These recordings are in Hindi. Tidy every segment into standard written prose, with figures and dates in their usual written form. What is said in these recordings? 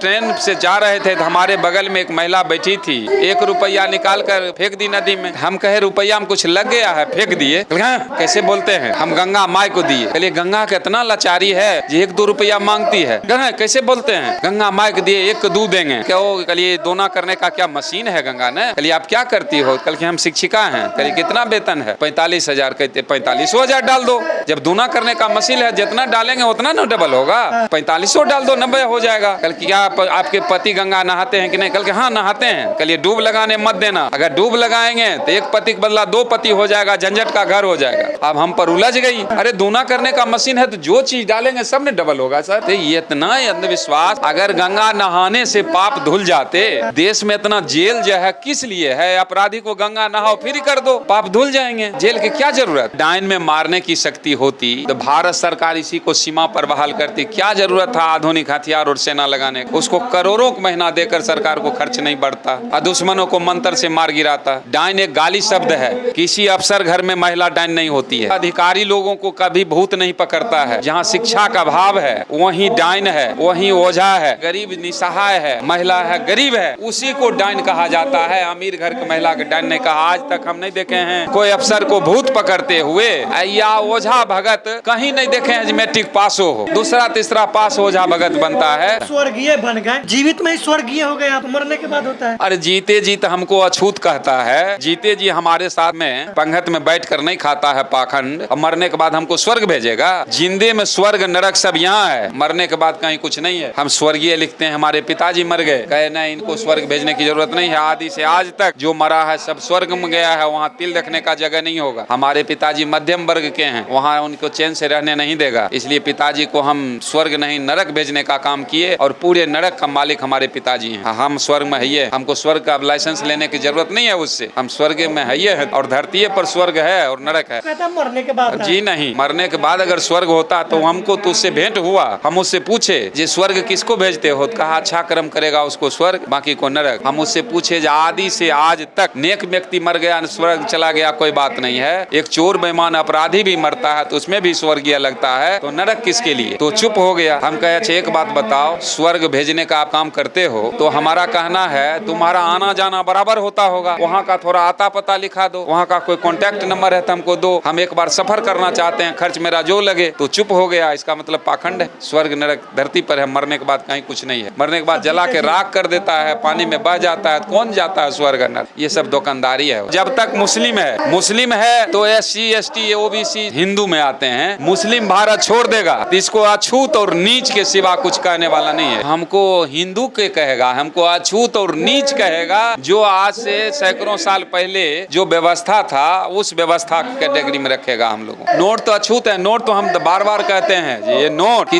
ट्रेन से जा रहे थे तो हमारे बगल में एक महिला बैठी थी, 1 रुपया निकाल कर फेंक दी नदी में। हम कहे रुपया में कुछ लग गया है, फेंक दिए। कैसे बोलते हैं, हम गंगा माई को दिए। चलिए गंगा का इतना लाचारी है जो 1-2 रुपया मांगती है। कैसे बोलते हैं, गंगा माई को दिए 1 दूध देंगे। क्या वो कलिए दोना करने का क्या मशीन है गंगा ने? कलिए आप क्या करती हो? कल के हम शिक्षिका हैं। कलिए कितना वेतन है? 45,000। कहते 45,000 डाल दो। जब दोना करने का मशीन है, जितना डालेंगे उतना न डबल होगा। 4500 डाल दो, 90 हो जाएगा। कल क्या आपके पति गंगा नहाते हैं कि नहीं? कल के हाँ नहाते हैं। कल ये डूब लगाने मत देना। अगर डूब लगाएंगे तो 1 पति के बदला 2 पति हो जाएगा, झंझट का घर हो जाएगा। अब हम पर उलझ गई। अरे दोना करने का मशीन है तो जो चीज डालेंगे सब में डबल होगा सर। तो ये इतना अंधविश्वास। अगर गंगा नहाने से पाप धुल जाते, देश में इतना जेल जो है किस लिए है? अपराधी को गंगा नहाओ फ्री कर दो, पाप धुल जाएंगे। जेल की क्या जरूरत? डायन में मारने की शक्ति होती तो भारत सरकार इसी को सीमा पर बहाल करती। क्या जरूरत था आधुनिक हथियार और सेना लगाने? उसको करोड़ों का महीना देकर सरकार को खर्च नहीं बढ़ता और दुश्मनों को मंत्र से मार गिराता। डायन एक गाली शब्द है। किसी अफसर घर में महिला डायन नहीं होती है। अधिकारी लोगों को कभी भूत नहीं पकड़ता है। जहाँ शिक्षा का अभाव है वहीं डायन है, वहीं ओझा है। गरीब निसहाय है, महिला है, गरीब है, उसी को डायन कहा जाता है। अमीर घर की महिला को डायन नहीं कहा। आज तक हम नहीं देखे हैं कोई अफसर को भूत पकड़ते हुए या ओझा भगत कहीं नहीं देखे हैं। मैट्रिक पास हो, दूसरा तीसरा पास ओझा भगत बनता है। स्वर्गीय बन गए, जीवित में ही स्वर्गीय हो गए, आप मरने के बाद होता है। अरे जीते जी तो हमको अछूत कहता है। जीते जी हमारे साथ में पंगत में बैठ कर नहीं खाता है पाखंड, और मरने के बाद हमको स्वर्ग भेजेगा। जिंदे में स्वर्ग नरक सब यहाँ है, मरने के बाद कहीं कुछ नहीं है। हम स्वर्गीय लिखते हैं। हमारे पिताजी मर गए, कहे नहीं इनको स्वर्ग भेजने की जरूरत नहीं है। आदि से आज तक जो मरा है सब स्वर्ग में गया है, वहाँ तिल रखने का जगह नहीं होगा। हमारे पिताजी मध्यम वर्ग के हैं, वहाँ उनको चैन से रहने नहीं देगा। इसलिए पिताजी को हम स्वर्ग नहीं नरक भेजने का काम किए, और पूरे नरक का मालिक हमारे पिताजी हैं। हम स्वर्ग में है, हमको स्वर्ग का लाइसेंस लेने की जरूरत नहीं है उससे। हम स्वर्ग में है और धरती पर स्वर्ग है और नरक है। कहता मरने के बाद जी नहीं, मरने के बाद अगर स्वर्ग होता तो हमको तो उससे भेंट हुआ। हम उससे पूछे जे स्वर्ग किसको भेजते हो? कहा अच्छा कर्म करेगा उसको स्वर्ग, बाकी को नरक। हम उससे पूछे आदि से आज तक नेक व्यक्ति मर गया स्वर्ग चला गया, कोई बात नहीं है। एक चोर बेईमान अपराधी भी मरता है तो उसमें भी स्वर्गीय लगता है, तो नरक किसके लिए? तो चुप हो गया। हम कहे अच्छा एक बात बताओ, स्वर्ग भेजने का आप काम करते हो तो हमारा कहना है तुम्हारा आना जाना बराबर होता होगा। वहाँ का थोड़ा आता पता लिखा दो, वहाँ का कोई कॉन्टेक्ट नंबर है तो हमको दो। हम एक बार सफर करना चाहते हैं, खर्च मेरा जो लगे। तो चुप हो गया। इसका मतलब पाखंड है। स्वर्ग नरक धरती पर है, मरने के बाद कहीं कुछ नहीं है। मरने के बाद जला के राख कर देता है, पानी में बह जाता है। कौन जाता है स्वर्ग नरक? ये सब दुकानदारी है। जब तक मुस्लिम है तो SC ST OBC हिंदू में आते हैं। मुस्लिम भारत छोड़ देगा तो इसको अछूत और नीच के सिवा कुछ कहने वाला नहीं है। हमको हिंदू के कहेगा, हमको अछूत और नीच कहेगा। जो आज से सैकड़ों साल पहले जो व्यवस्था था उस व्यवस्था की कैटेगरी में रखेगा हम लोगों। नोट तो अछूत है। नोट तो हम बार बार कहते हैं ये नोट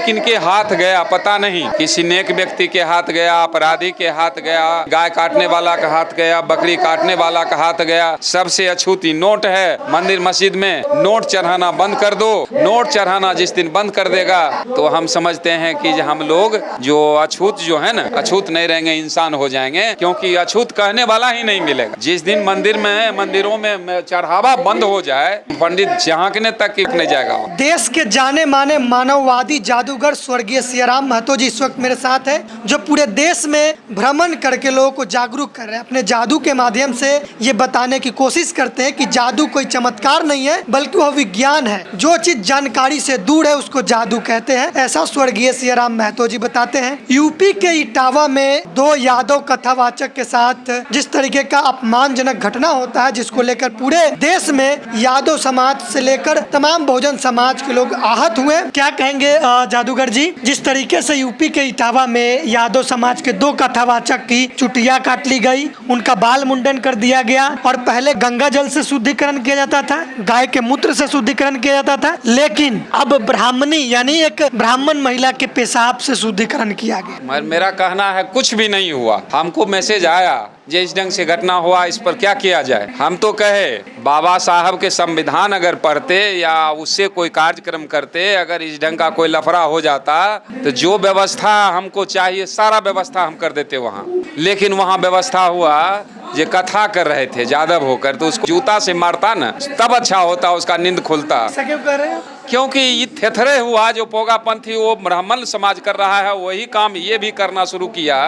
किनके हाथ गया पता नहीं। किसी नेक व्यक्ति के हाथ गया, अपराधी के हाथ गया, गाय काटने वाला का हाथ गया, बकरी काटने वाला का हाथ गया। सबसे अछूती नोट है। मंदिर मस्जिद में नोट चढ़ाना बंद कर दो। नोट चढ़ाना जिस दिन बंद कर देगा तो हम समझते हैं कि हम लोग जो अछूत जो है ना, अछूत नहीं रहेंगे, इंसान हो जाएंगे। क्योंकि अछूत कहने वाला ही नहीं मिलेगा। जिस दिन मंदिरों में चढ़ावा बंद हो जाए, पंडित झांकने तक नहीं जाएगा। देश के जाने माने मानववादी जादूगर स्वर्गीय सियाराम महतो जी इस वक्त मेरे साथ है, जो पूरे देश में भ्रमण करके लोगों को जागरूक कर रहे हैं। अपने जादू के माध्यम से ये बताने की कोशिश करते हैं कि जादू कोई चमत्कार नहीं है बल्कि वह विज्ञान है। जो चीज जानकारी से दूर है उसको जादू कहते हैं। ऐसा स्वर्गीय सियाराम महतो जी बताते हैं। यूपी के इटावा में 2 यादव कथावाचक के साथ जिस तरीके का अपमानजनक घटना होता है, जिसको लेकर पूरे देश में यादव समाज से लेकर तमाम बहुजन समाज के लोग आहत हुए। क्या कहेंगे जादूगर जी, जिस तरीके से यूपी के इटावा में यादव समाज के 2 कथावाचक की चुटिया काट ली गई, उनका बाल मुंडन कर दिया गया, और पहले गंगा जल से शुद्धिकरण किया जाता था, गाय के मूत्र से शुद्धिकरण किया जाता था, लेकिन अब ब्राह्मणी यानी एक ब्राह्मण महिला के पेशाब से शुद्धिकरण किया गया। मेरा कहना है कुछ भी नहीं हुआ। हमको मैसेज आया जे इस ढंग से घटना हुआ, इस पर क्या किया जाए। हम तो कहे बाबा साहब के संविधान अगर पढ़ते या उससे कोई कार्यक्रम करते, अगर इस ढंग का कोई लफड़ा हो जाता तो जो व्यवस्था हमको चाहिए सारा व्यवस्था हम कर देते वहाँ। लेकिन वहाँ व्यवस्था हुआ जे कथा कर रहे थे जादव होकर, तो उसको जूता से मारता ना तब अच्छा होता, उसका नींद खुलता। ऐसा क्यों कर रहे हैं? क्योंकि ये थेथरे हुआ जो पोगापंथी वो ब्राह्मण समाज कर रहा है, वही काम ये भी करना शुरू किया।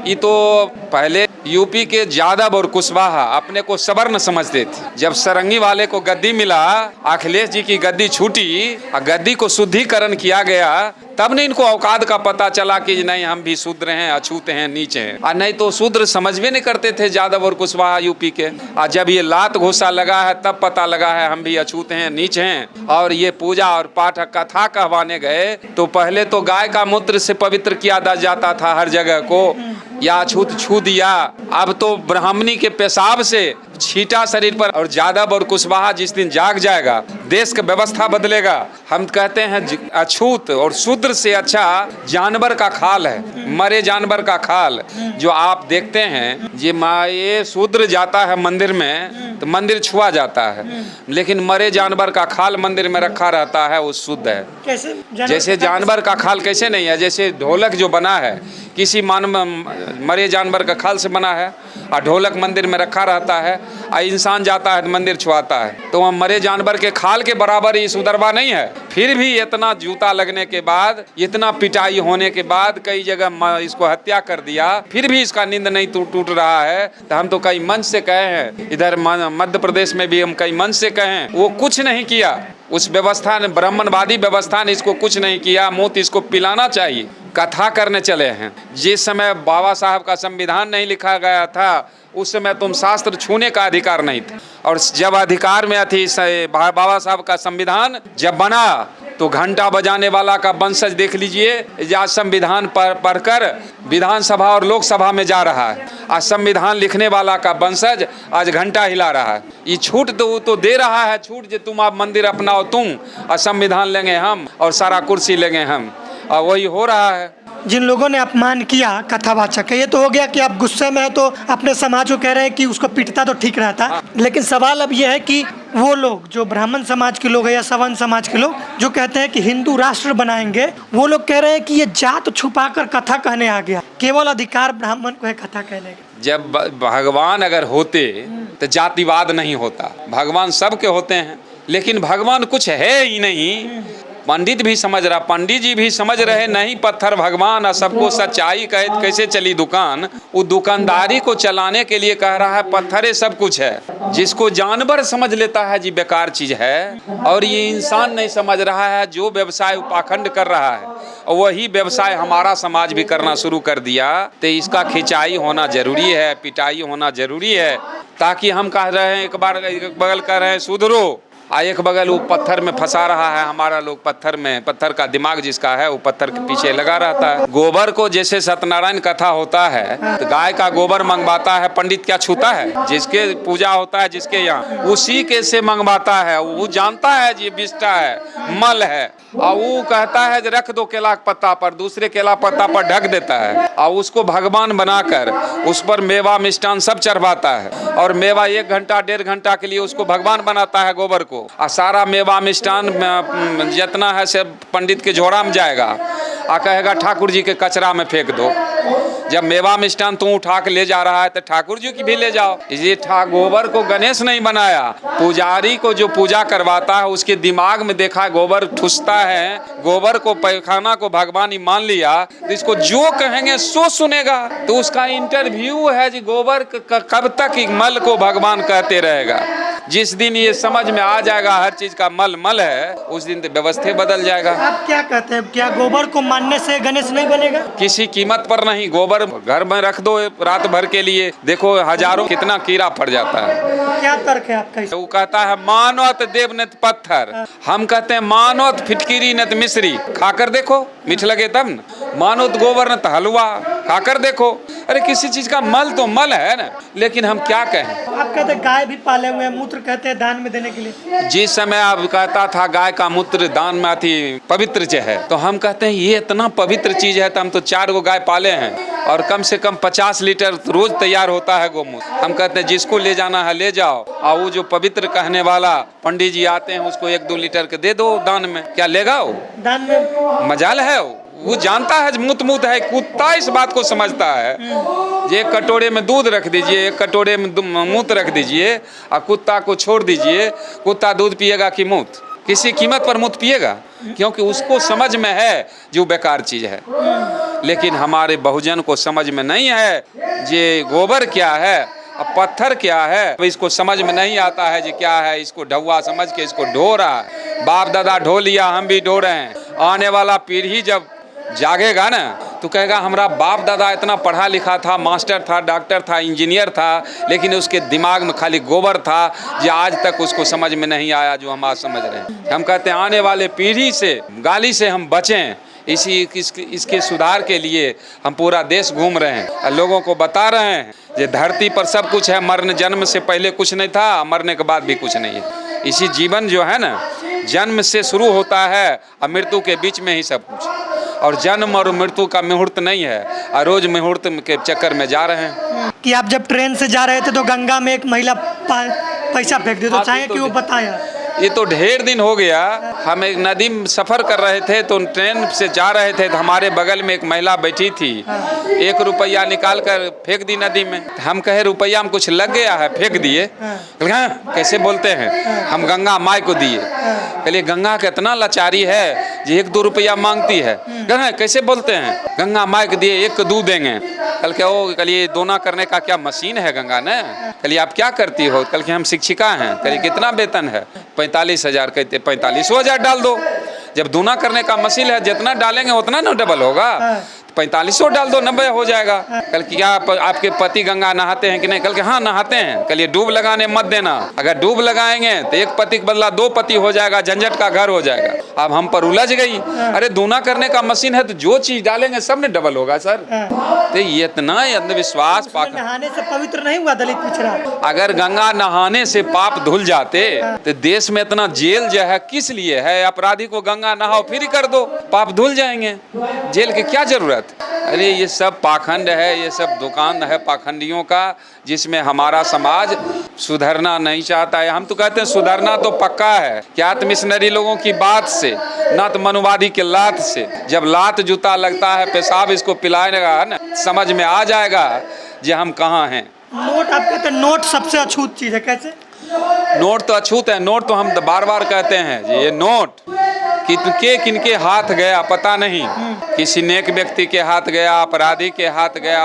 ये तो पहले यूपी के यादव और कुशवाहा अपने को सवर्ण समझते थे। जब सरंगी वाले को गद्दी मिला, अखिलेश जी की गद्दी छूटी और गद्दी को शुद्धिकरण किया गया, तब नहीं इनको औकात का पता चला कि नहीं हम भी शूद्र हैं, अछूत हैं, नीच हैं। और नहीं तो शूद्र समझ भी नहीं करते थे यादव और कुशवाहा यूपी के। और जब ये लात घुसा लगा है तब पता लगा है हम भी अछूत हैं, नीच हैं। और ये पूजा और पाठ कथा कहवाने गए तो पहले तो गाय का मूत्र से पवित्र किया जाता था हर जगह को, या अछूत छू दिया। अब तो ब्राह्मणी के पेशाब से छीटा शरीर पर। और यादव और कुशवाहा जिस दिन जाग जाएगा देश का व्यवस्था बदलेगा। हम कहते हैं अछूत और शूद्र से अच्छा जानवर का खाल है, मरे जानवर का खाल जो आप देखते हैं। ये शूद्र जाता है मंदिर में तो मंदिर छुआ जाता है, लेकिन मरे जानवर का खाल मंदिर में रखा रहता है, वो शुद्ध है। कैसे जैसे जानवर का खाल कैसे नहीं है, जैसे ढोलक जो बना है किसी मरे जानवर का खाल से बना है और ढोलक मंदिर में रखा रहता है, और इंसान जाता है तो मंदिर छुआता है, तो वह मरे जानवर के खाल के बराबर ही सुधरवा नहीं है। फिर भी इतना जूता लगने के बाद, इतना पिटाई होने के बाद, कई जगह इसको हत्या कर दिया, फिर भी इसका नींद नहीं टूट रहा है। तो हम तो कई मंच से कहे हैं, इधर मध्य प्रदेश में भी हम कई मंच से कहें, वो कुछ नहीं किया। उस व्यवस्था ने, ब्राह्मणवादी व्यवस्था ने इसको कुछ नहीं किया। मूत इसको पिलाना चाहिए। कथा करने चले हैं। जिस समय बाबा साहब का संविधान नहीं लिखा गया था उस समय तुम शास्त्र छूने का अधिकार नहीं था। और जब अधिकार में थी बाबा साहब का संविधान जब बना तो घंटा बजाने वाला का वंशज देख लीजिए, आज संविधान पढ़कर विधानसभा और लोकसभा में जा रहा है। आज संविधान लिखने वाला का वंशज आज घंटा हिला रहा है। ये छूट तो दे रहा है, छूट जो तुम आप मंदिर अपनाओ तुम, और संविधान लेंगे हम और सारा कुर्सी लेंगे हम, और वही हो रहा है। जिन लोगों ने अपमान किया कथावाचक का, ये तो हो गया कि आप गुस्से में है तो अपने समाज को कह रहे हैं कि उसको पीटता तो ठीक रहता। लेकिन सवाल अब ये है कि वो लोग जो ब्राह्मण समाज के लोग हैं या सवर्ण समाज के लोग जो कहते हैं कि हिंदू राष्ट्र बनाएंगे, वो लोग कह रहे हैं कि ये जात छुपाकर कथा कहने आ गया, केवल अधिकार ब्राह्मण को है कथा कहने का। जब भगवान अगर होते तो जातिवाद नहीं होता। भगवान सबके होते हैं, लेकिन भगवान कुछ है ही नहीं। पंडित भी समझ रहा, पंडित जी भी समझ रहे नहीं पत्थर भगवान, और सबको सच्चाई कहे कैसे चली दुकान। वो दुकानदारी को चलाने के लिए कह रहा है पत्थरे सब कुछ है। जिसको जानवर समझ लेता है जी बेकार चीज है, और ये इंसान नहीं समझ रहा है। जो व्यवसाय पाखंड कर रहा है वही व्यवसाय हमारा समाज भी करना शुरू कर दिया। तो इसका खिंचाई होना जरूरी है, पिटाई होना जरूरी है, ताकि हम कह रहे हैं एक बगल कह रहे हैं सुधरो, एक बगल वो पत्थर में फंसा रहा है हमारा लोग। पत्थर का दिमाग जिसका है वो पत्थर के पीछे लगा रहता है। गोबर को जैसे सत्यनारायण कथा होता है तो गाय का गोबर मंगवाता है, पंडित क्या छूता है? जिसके पूजा होता है जिसके यहाँ, उसी के से मंगवाता है। वो जानता है ये विष्टा है, मल है, और वो कहता है रख दो केला के पत्ता पर, दूसरे केला पत्ता पर ढक देता है, और उसको भगवान बनाकर उस पर मेवा मिष्टान सब चढ़वाता है। और मेवा 1 घंटा 1.5 घंटा के लिए उसको भगवान बनाता है गोबर को, और सारा मेवा मिष्टान जितना है से पंडित के झोड़ा में जाएगा, और कहेगा ठाकुर जी के कचरा में फेंक दो। जब मेवा मिष्टान तू उठा के ले जा रहा है तो ठाकुर जी की भी ले जाओ। ये गोबर को गणेश नहीं बनाया, पुजारी को जो पूजा करवाता है उसके दिमाग में देखा गोबर ठुसता है, गोबर को पैखाना को भगवान ही मान लिया, तो इसको जो कहेंगे सो सुनेगा। तो उसका इंटरव्यू है जी गोबर कब तक मल को भगवान कहते रहेगा। जिस दिन ये समझ में आ जाएगा हर चीज का मल मल है, उस दिन तो व्यवस्था बदल जाएगा। आप क्या कहते हैं, क्या गोबर को मानने से गणेश नहीं बनेगा? किसी कीमत पर नहीं। गोबर घर में रख दो रात भर के लिए, देखो हजारों कितना कीड़ा पड़ जाता है। क्या तर्क है आपका? वो कहता है मानवत देव नत पत्थर, हम कहते हैं मानवत फिटकिरी नत मिश्री। खाकर देखो मीठ लगे तब न, मानवत गोबर नत हलवा, खाकर देखो। अरे किसी चीज का मल तो मल है ना, लेकिन हम क्या कहें। आप कहते हैं गाय भी पाले हुए हैं, मूत्र कहते हैं दान में देने के लिए। जिस समय आप कहता था गाय का मूत्र दान में आती पवित्र है, तो हम कहते हैं ये इतना पवित्र चीज है तो हम तो 4 गो गाय पाले हैं। और कम से कम 50 लीटर रोज तैयार होता है गोमूत्र। हम कहते हैं जिसको ले जाना है ले जाओ, और वो जो पवित्र कहने वाला पंडित जी आते हैं उसको 1-2 लीटर के दे दो दान में, क्या लेगा वो? दान में मजाल है वो जानता है मूत है। कुत्ता इस बात को समझता है। ये एक कटोरे में दूध रख दीजिए, एक कटोरे में मूत्र रख दीजिए और कुत्ता को छोड़ दीजिए, कुत्ता दूध पिएगा कि मूत? किसी कीमत पर मूत पिएगा, क्योंकि उसको समझ में है जो बेकार चीज है। लेकिन हमारे बहुजन को समझ में नहीं है ये गोबर क्या है और पत्थर क्या है, इसको समझ में नहीं आता है जी क्या है। इसको ढौआ समझ के इसको ढो रहा है। बाप दादा ढो लिया, हम भी ढो रहे हैं। आने वाला पीढ़ी जब जागेगा ना तो कहेगा हमारा बाप दादा इतना पढ़ा लिखा था, मास्टर था, डॉक्टर था, इंजीनियर था, लेकिन उसके दिमाग में खाली गोबर था जो आज तक उसको समझ में नहीं आया जो हम आज समझ रहे हैं। हम कहते हैं आने वाले पीढ़ी से गाली से हम बचें। इसके सुधार के लिए हम पूरा देश घूम रहे हैं और लोगों को बता रहे हैं ये धरती पर सब कुछ है। मरण जन्म से पहले कुछ नहीं था, मरने के बाद भी कुछ नहीं है। इसी जीवन जो है ना जन्म से शुरू होता है और मृत्यु के बीच में ही सब कुछ, और जन्म और मृत्यु का मुहूर्त नहीं है और रोज मुहूर्त के चक्कर में जा रहे हैं। कि आप जब ट्रेन से जा रहे थे तो गंगा में एक महिला पैसा फेंक दी, तो चाहे कि वो बताया। ये तो ढेर दिन हो गया। हम एक नदी में सफ़र कर रहे थे तो ट्रेन से जा रहे थे तो हमारे बगल में एक महिला बैठी थी। 1 रुपया निकाल कर फेंक दी नदी में। हम कहे रुपया में कुछ लग गया है, फेंक दिए। कैसे बोलते हैं? हम गंगा माई को दिए। कहलिए गंगा का इतना लाचारी है जो 1-2 रुपया मांगती है। कैसे बोलते हैं? गंगा माई को दिए 1 दूध देंगे। कल के ओ कलिए दोना करने का क्या मशीन है गंगा ने? कलिए आप क्या करती हो? कल के हम शिक्षिका हैं। कलिए कितना वेतन है? 45,000। कहते 45,000 डाल दो। जब दूना करने का मशीन है जितना डालेंगे उतना ना डबल होगा। 4500 डाल दो, 90 हो जाएगा। कल क्या आपके पति गंगा नहाते हैं कि नहीं? कल के हाँ नहाते हैं। कल ये डूब लगाने मत देना। अगर डूब लगाएंगे तो 1 पति के बदला 2 पति हो जाएगा, झंझट का घर हो जाएगा। अब हम पर उलझ गई। अरे दूना करने का मशीन है तो जो चीज डालेंगे सब में डबल होगा सर। तो ये इतना अंधविश्वास। नहाने से पवित्र नहीं हुआ दलित पिछड़ा? अगर गंगा नहाने से पाप धुल जाते तो देश में इतना जेल जो है किस लिए है? अपराधी को गंगा नहाओ फ्री कर दो, पाप धुल जाएंगे। जेल की क्या जरूरत? अरे ये सब पाखंड है, ये सब दुकान है पाखंडियों का, जिसमें हमारा समाज सुधरना नहीं चाहता है। हम तो कहते हैं सुधरना तो पक्का है। क्या तो मिशनरी लोगों की बात से, ना तो मनुवादी के लात से। जब लात जूता लगता है, पेशाब इसको पिलाएगा ना, समझ में आ जाएगा कि हम कहाँ हैं। नोट आप कहते हैं नोट सबसे अछूत चीज है, कैसे? नोट तो अछूत है। नोट तो हम बार बार कहते हैं ये नोट किनके हाथ गया पता नहीं। किसी नेक व्यक्ति के हाथ गया, अपराधी के हाथ गया।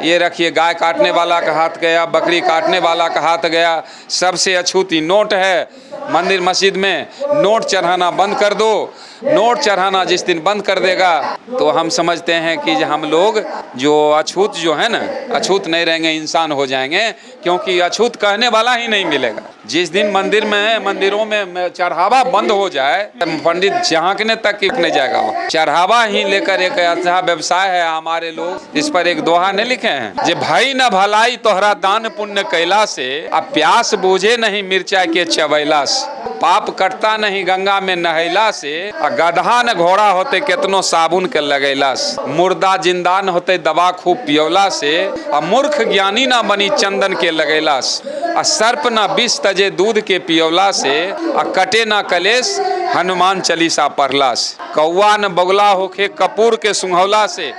ये रखिए गाय काटने वाला का हाथ गया, बकरी काटने वाला का हाथ गया। सबसे अछूती नोट है। मंदिर मस्जिद में नोट चढ़ाना बंद कर दो। नोट चढ़ाना जिस दिन बंद कर देगा तो हम समझते हैं कि हम लोग जो अछूत जो है ना, अछूत नहीं रहेंगे, इंसान हो जाएंगे। क्योंकि अछूत कहने वाला ही नहीं मिलेगा। जिस दिन मंदिरों में चढ़ावा बंद हो जाए, पंडित झांकने तक नहीं जाएगा। वो चढ़ावा ही लेकर एक अच्छा व्यवसाय है। हमारे लोग इस पर एक दोहा नहीं लिखे हैं, जे भाई न भलाई तोहरा दान पुण्य कैला से, अब प्यास बूझे नहीं मिर्चा के चबैला से। पाप कटता नहीं गंगा में नहैला से, गधा न घोड़ा होते केतनो साबुन के लगैला से। मुर्दा जिंदा न होते दवा खूब पियोला से, और मूर्ख ज्ञानी ना बनी चंदन के लगैला से। आ सर्प ना विष तजे दूध के पियोला से, आ कटे ना कलेश हनुमान चालीसा पढ़ला से। कौआ न बगुला होके कपूर के सुंघौला से,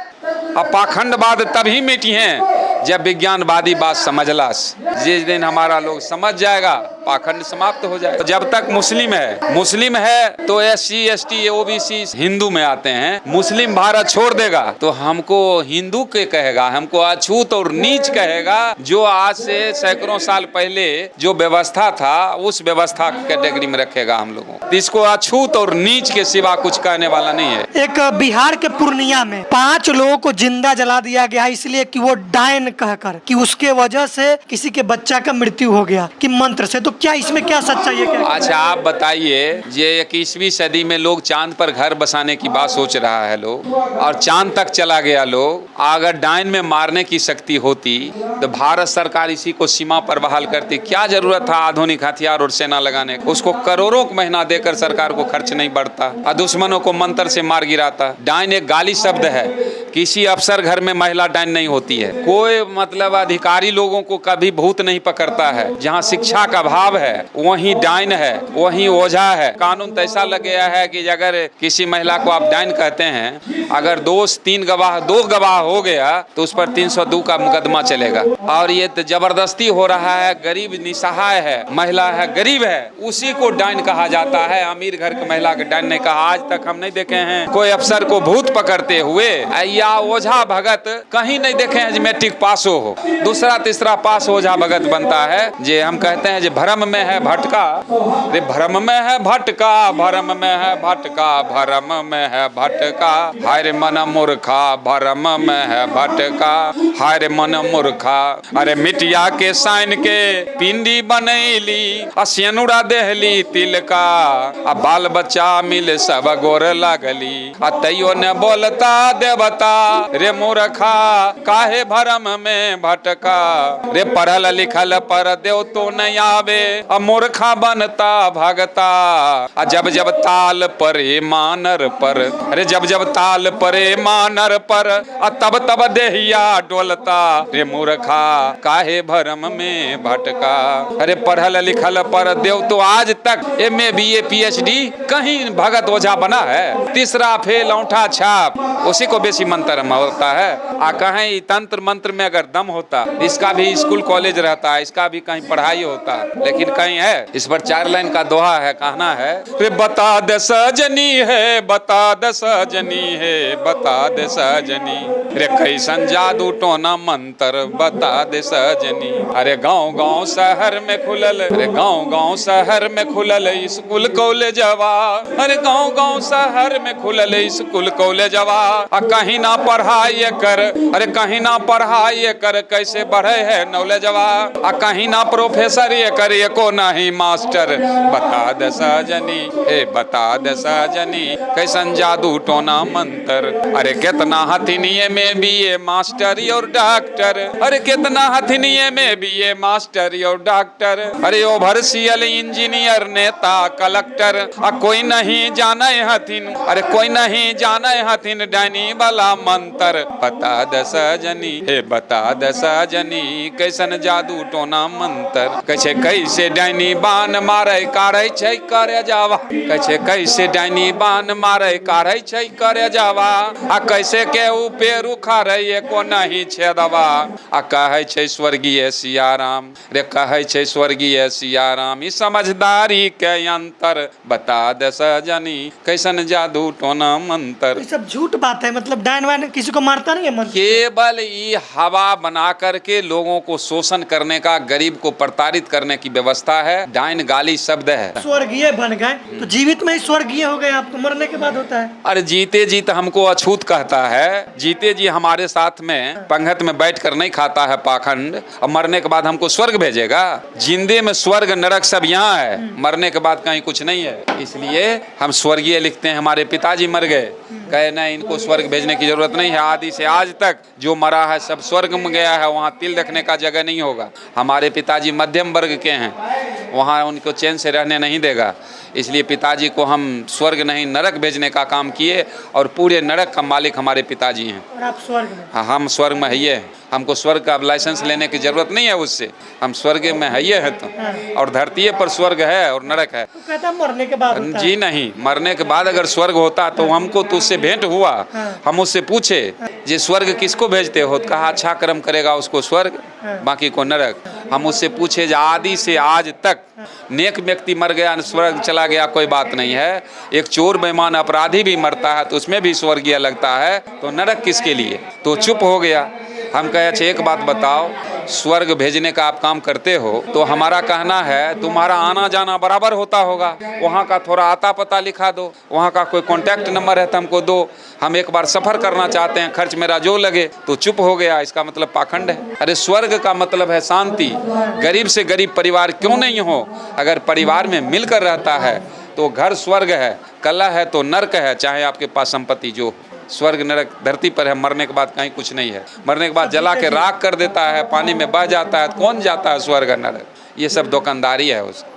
आ पाखंडवाद तभी मिटी हैं जब विज्ञानवादी बात समझला से। जिस दिन हमारा लोग समझ जाएगा पाखंड समाप्त हो जाएगा। जब तक मुस्लिम है तो SC ST OBC हिंदू में आते हैं। मुस्लिम भारत छोड़ देगा तो हमको हिंदू के कहेगा, हमको अछूत और नीच कहेगा। जो आज से सैकड़ों साल पहले जो व्यवस्था था उस व्यवस्था कैटेगरी में रखेगा हम लोगों को। इसको अछूत और नीच के सिवा कुछ कहने वाला नहीं है। एक बिहार के पूर्णिया में 5 लोगों को जिंदा जला दिया गया इसलिए कि वो डायन कहकर, कि उसके वजह से किसी के बच्चा का मृत्यु हो गया कि मंत्र से। तो क्या इसमें क्या सच्चाई है? क्या? अच्छा आप बताइए, ये 21वीं सदी में लोग चांद पर घर बसाने की बात सोच रहा है लोग, और चांद तक चला गया लोग। अगर डायन में मारने की शक्ति होती तो भारत सरकार इसी को सीमा पर बहाल करती। क्या जरूरत था आधुनिक हथियार और सेना लगाने को? उसको करोड़ों महीना देकर सरकार को खर्च नहीं बढ़ता और दुश्मनों को मंत्र से मार गिराता। डायन एक गाली शब्द है किसी अफसर घर में महिला डाइन नहीं होती है। कोई मतलब अधिकारी लोगों को कभी भूत नहीं पकड़ता है। जहाँ शिक्षा का अभाव है वहीं डाइन है, वहीं ओझा है। कानून तो ऐसा लग गया है कि अगर किसी महिला को आप डाइन कहते हैं, अगर दो गवाह हो गया तो उस पर 302 का मुकदमा चलेगा। और ये तो जबरदस्ती हो रहा है। गरीब निसहाय है, महिला है, गरीब है, उसी को डाइन कहा जाता है। अमीर घर की महिला को डाइन नहीं कहा। आज तक हम नहीं देखे हैं कोई अफसर को भूत पकड़ते हुए या ओझा भगत कहीं नहीं देखे हैं। मैट्रिक पास हो, दूसरा तीसरा पास ओझा भगत बनता है। जे हम कहते हैं जे भरम में है भटका, रे भरम में है भटका, भरम में है भटका, भरम में है भटका, हाय रे मन मूर्खा, भरम में है भटका, हाय रे मन मूर्खा। अरे मिटिया के साइन के पिंडी बनैली, असियनुरा देहली तिलका, आ बाल बच्चा मिल सब गोर लगली, आ तैयो न बोलता देवता, रे मूर्खा काहे भरम में भटका। रे पढ़ल लिखल पर देव तो नहीं आवे, आ मूर्खा बनता भगता। आ जब जब ताल परे मानर पर, अरे जब जब ताल परे मानर पर, आ तब तब देहिया डोलता, रे मूर्खा काहे भरम में भटका। अरे पढ़ल लिखल पर देव तो आज तक MA BA PhD कहीं भगत ओझा बना है। तीसरा फेल औंठा छाप, उसी को बेसी मंत्र होता है। आ कहीं तंत्र मंत्र में अगर दम होता, इसका भी स्कूल कॉलेज रहता है, इसका भी कहीं पढ़ाई होता, लेकिन कहीं है। इस पर 4 लाइन का दोहा है, कहना है, रे बता दे सजनी है, बता दे सजनी है, बता दे सजनी, रे कैसन जादू टोना मंत्र बता दे सजनी। अरे गाँव गाँव शहर में खुलल, अरे गाँव गाँव शहर में खुलल स्कूल कॉलेजवा, अरे गाँव गाँव शहर में खुलल स्कूल कॉलेजवा। आ कहीं ना पढ़ाई कर, अरे कहीं ना पढ़ाई कर, कैसे बढ़े है नॉलेजवा। आ कहीं ना प्रोफेसर ये कर, एको नहीं मास्टर बता दे सजनी, ए बता दे सजनी, कैसन जादू टोना मंत्र। अरे कितना हथिनिये में भी ये मास्टर और डॉक्टर, अरे कितना हथिनिये में भी ये मास्टर और डॉक्टर, अरे ओवरसीयर इंजीनियर नेता कलेक्टर। आ कोई नहीं जाने हथिन, अरे कोई नहीं जाने हथिन डाइनी वाला मंत्र बता दे सजनी, हे बता दे सजनी, कैसन जादू टोना मंत्र। कैसे कैसे डाइनी बान मारे काढ़े छै करे जावा, कैसे कैसे डाइनी बान मारे काढ़े छै करे जावा। आ कैसे के ऊपर उखाड़े एको नहीं छेदवा। आ कहे छै स्वर्गीय सियाराम, रे कहे छै स्वर्गीय सियाराम, ई समझदारी के अंतर बता दे सजनी, कैसन जादू टोना मंत्र। ये सब झूठ बात है। मतलब डाइन वाइन किसी को मारता नहीं है मन। केवल ये हवा बना करके लोगों को शोषण करने का, गरीब को प्रताड़ित करने की व्यवस्था है। डाइन गाली शब्द है। स्वर्गीय बन गए तो जीवित में ही स्वर्गीय हो गए, आपको मरने के बाद होता है। अरे जीते जी तो हमको अछूत कहता है। जीते जी हमारे साथ में पंगत में बैठ कर नहीं खाता है पाखंड, और मरने के बाद हमको स्वर्ग भेजेगा। जिंदे में स्वर्ग नरक सब यहाँ है, मरने के बाद कहीं कुछ नहीं है। इसलिए हम स्वर्गीय लिखते हैं। हमारे पिताजी मर गए, कहे नहीं इनको स्वर्ग भेजने की जरूरत नहीं है। आदि से आज तक जो मरा है सब स्वर्ग में गया है, वहाँ तिल रखने का जगह नहीं होगा। हमारे पिताजी मध्यम वर्ग के हैं, वहाँ उनको चैन से रहने नहीं देगा। इसलिए पिताजी को हम स्वर्ग नहीं नरक भेजने का काम किए, और पूरे नरक का मालिक हमारे पिताजी हैं। और आप स्वर्ग में? हाँ, हम स्वर्ग में है ही है। हमको स्वर्ग का लाइसेंस लेने की जरूरत नहीं है उससे, हम स्वर्ग में है ही है। तो और धरती पर स्वर्ग है और नरक है। तो कहता मरने के बाद होता जी नहीं, मरने के बाद अगर स्वर्ग होता तो हमको तो उससे भेंट हुआ। हम उससे पूछे जे स्वर्ग किसको भेजते हो, तो कहा अच्छा कर्म करेगा उसको स्वर्ग, बाकी को नरक। हम उससे पूछे जे आदि से आज तक नेक व्यक्ति मर गया स्वर्ग चला गया कोई बात नहीं है, एक चोर बेईमान अपराधी भी मरता है तो उसमें भी स्वर्गीय लगता है, तो नरक किसके लिए? तो चुप हो गया। हम कहे अच्छा एक बात बताओ, स्वर्ग भेजने का आप काम करते हो तो हमारा कहना है तुम्हारा आना जाना बराबर होता होगा, वहाँ का थोड़ा आता पता लिखा दो, वहाँ का कोई कॉन्टैक्ट नंबर है तो हमको दो, हम एक बार सफ़र करना चाहते हैं, खर्च मेरा जो लगे। तो चुप हो गया, इसका मतलब पाखंड है। अरे स्वर्ग का मतलब है शांति। गरीब से गरीब परिवार क्यों नहीं हो, अगर परिवार में मिलकर रहता है तो घर स्वर्ग है, कलह है तो नर्क है, चाहे आपके पास संपत्ति जो। स्वर्ग नरक धरती पर है, मरने के बाद कहीं कुछ नहीं है। मरने के बाद जला के राख कर देता है, पानी में बह जाता है, कौन जाता है स्वर्ग नरक? ये सब दुकानदारी है उसकी।